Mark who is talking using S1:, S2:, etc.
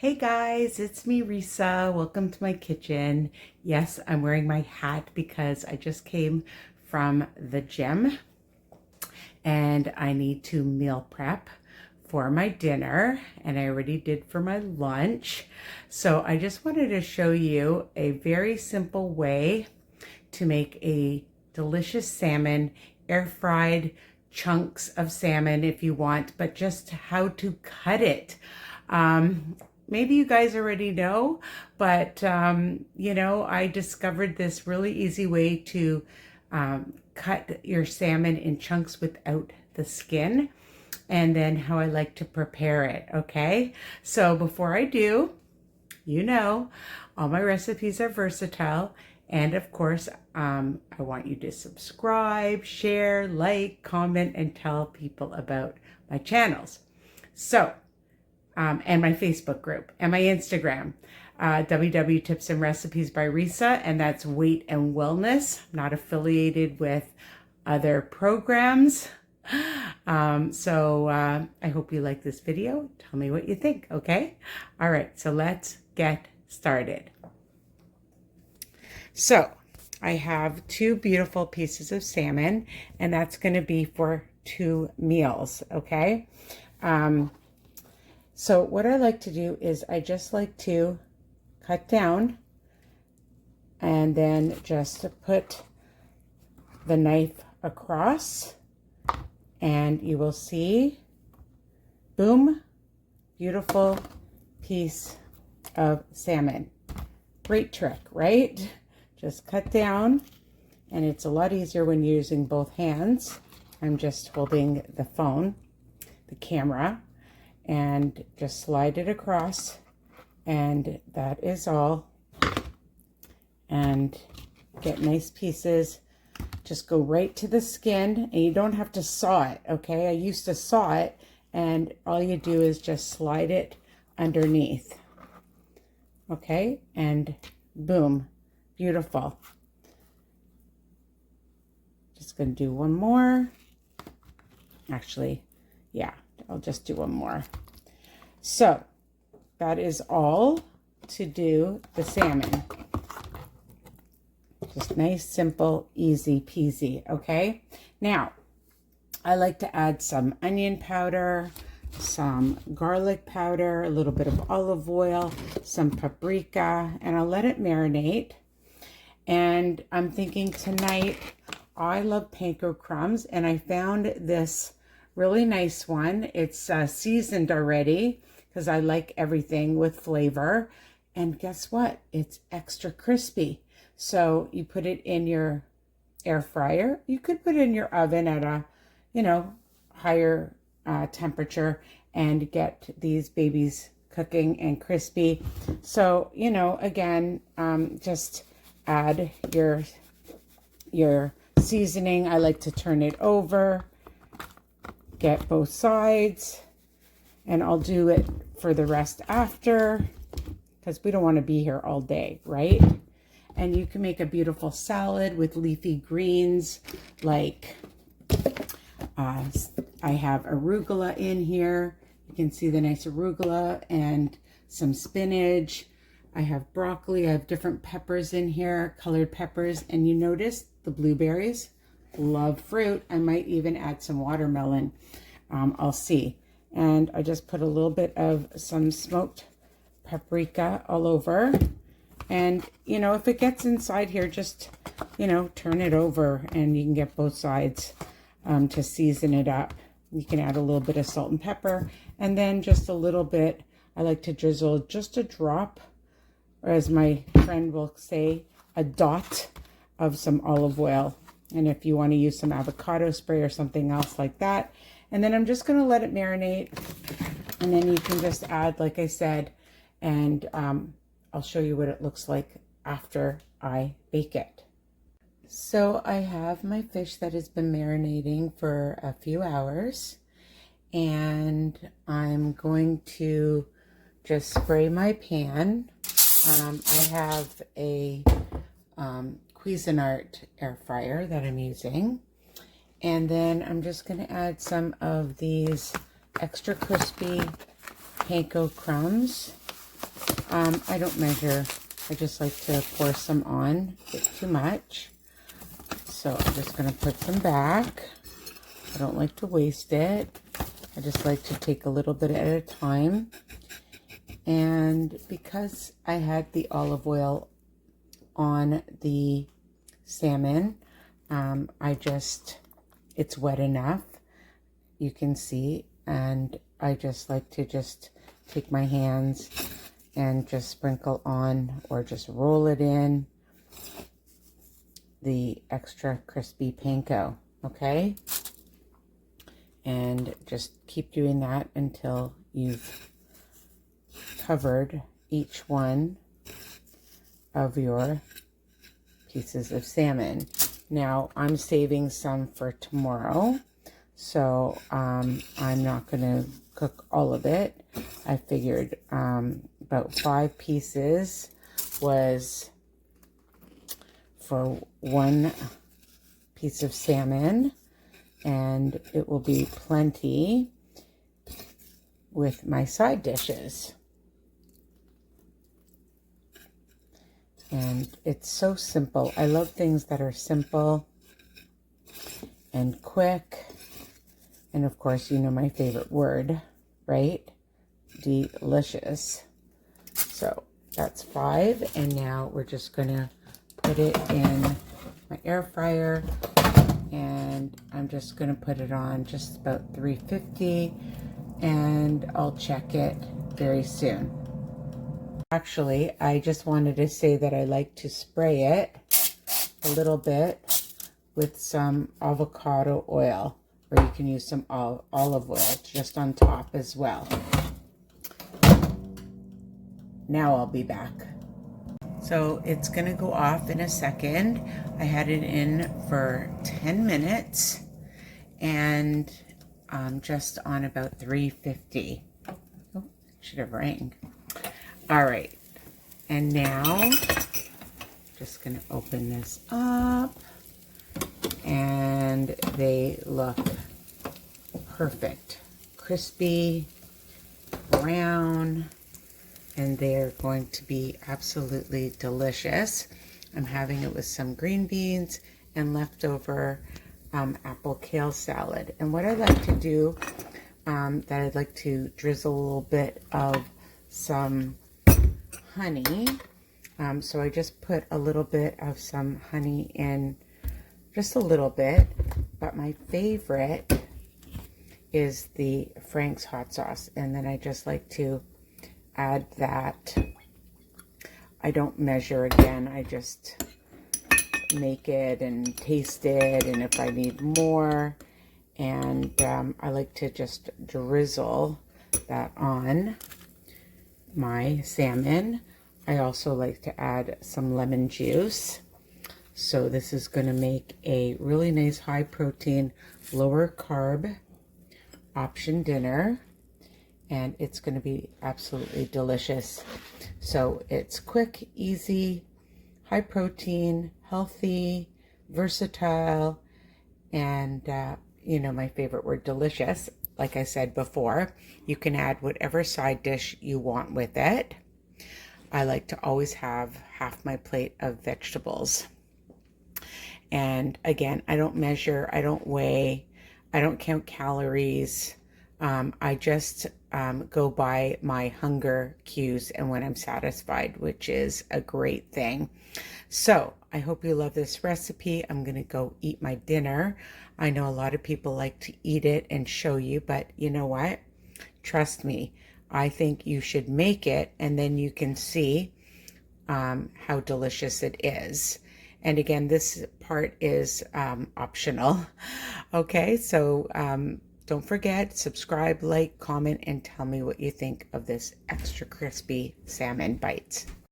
S1: Hey guys, it's me, Risa. Welcome to my kitchen. Yes, I'm wearing my hat because I just came from the gym and I need to meal prep for my dinner, and I already did for my lunch. So I just wanted to show you a very simple way to make a delicious salmon, air fried chunks of salmon if you want, but just how to cut it. Maybe you guys already know, but I discovered this really easy way to cut your salmon in chunks without the skin, and then how I like to prepare it, okay? So before I do, all my recipes are versatile, and of course, I want you to subscribe, share, like, comment, and tell people about my channels. So, and my Facebook group and my Instagram, WW Tips and Recipes by Risa, and that's weight and wellness. I'm not affiliated with other programs. I hope you like this video. Tell me what you think, okay? All right, so let's get started. So I have two beautiful pieces of salmon, and that's going to be for 2 meals, okay? So what I like to do is I just like to cut down and then just put the knife across, and you will see, boom, beautiful piece of salmon. Great trick, right? Just cut down, and it's a lot easier when you're using both hands. I'm just holding the phone, the camera, and just slide it across, and that is all. And get nice pieces. Just go right to the skin, and you don't have to saw it, okay? I used to saw it, and all you do is just slide it underneath, okay? And boom, beautiful. Just gonna do one more. Actually, yeah, I'll just do one more. So that is all to do the salmon. Just nice, simple, easy peasy, okay? Now, I like to add some onion powder, some garlic powder, a little bit of olive oil, some paprika, and I'll let it marinate. And I'm thinking tonight, I love Panko crumbs, and I found this really nice one. It's seasoned already because I like everything with flavor. And guess what? It's extra crispy. So you put it in your air fryer. You could put it in your oven at a, higher temperature and get these babies cooking and crispy. So, again, just add your seasoning. I like to turn it over, get both sides, and I'll do it for the rest after, because we don't want to be here all day, right? And you can make a beautiful salad with leafy greens, like I have arugula in here. You can see the nice arugula and some spinach. I have broccoli. I have different peppers in here, colored peppers. And you notice the blueberries. Love fruit. I might even add some watermelon. I'll see. And I just put a little bit of some smoked paprika all over. And, if it gets inside here, just, turn it over, and you can get both sides to season it up. You can add a little bit of salt and pepper, and then just a little bit, I like to drizzle just a drop, or as my friend will say, a dot of some olive oil. And if you want to use some avocado spray or something else like that. And then I'm just going to let it marinate, and then you can just add, like I said, and I'll show you what it looks like after I bake it. So I have my fish that has been marinating for a few hours, and I'm going to just spray my pan. I have a Cuisinart air fryer that I'm using, and then I'm just going to add some of these extra crispy Panko crumbs I don't measure. I just like to pour some on, a bit too much. So I'm just going to put some back. I don't like to waste it. I just like to take a little bit at a time. And because I had the olive oil on the salmon, it's wet enough, you can see, and I just like to just take my hands and just sprinkle on or just roll it in the extra crispy panko, okay? And just keep doing that until you've covered each one of your pieces of salmon. Now, I'm saving some for tomorrow, so I'm not going to cook all of it. I figured about 5 pieces was for 1 piece of salmon, and it will be plenty with my side dishes. And it's so simple. I love things that are simple and quick. And of course, you know my favorite word, right? Delicious. So that's 5. And now we're just going to put it in my air fryer. And I'm just going to put it on just about 350. And I'll check it very soon. Actually, I just wanted to say that I like to spray it a little bit with some avocado oil, or you can use some olive oil just on top as well. Now I'll be back. So it's going to go off in a second. I had it in for 10 minutes and just on about 350. Oh, should have rang. All right, and now just going to open this up, and they look perfect, crispy, brown, and they're going to be absolutely delicious. I'm having it with some green beans and leftover apple kale salad. And what I like to do, that I'd like to drizzle a little bit of some honey. So I just put a little bit of some honey in, just a little bit, but my favorite is the Frank's hot sauce, and then I just like to add that. I don't measure again, I just make it and taste it, and if I need more, and I like to just drizzle that on my salmon. I also like to add some lemon juice. So this is going to make a really nice high protein, lower carb option dinner. And it's going to be absolutely delicious. So it's quick, easy, high protein, healthy, versatile, and you know my favorite word, delicious. Like I said before, you can add whatever side dish you want with it. I like to always have half my plate of vegetables. And again, I don't measure, I don't weigh, I don't count calories. I just go by my hunger cues and when I'm satisfied, which is a great thing. So I hope you love this recipe. I'm going to go eat my dinner. I know a lot of people like to eat it and show you, but you know what? Trust me, I think you should make it and then you can see how delicious it is. And again, this part is optional. Okay, so don't forget, subscribe, like, comment, and tell me what you think of this extra crispy salmon bites.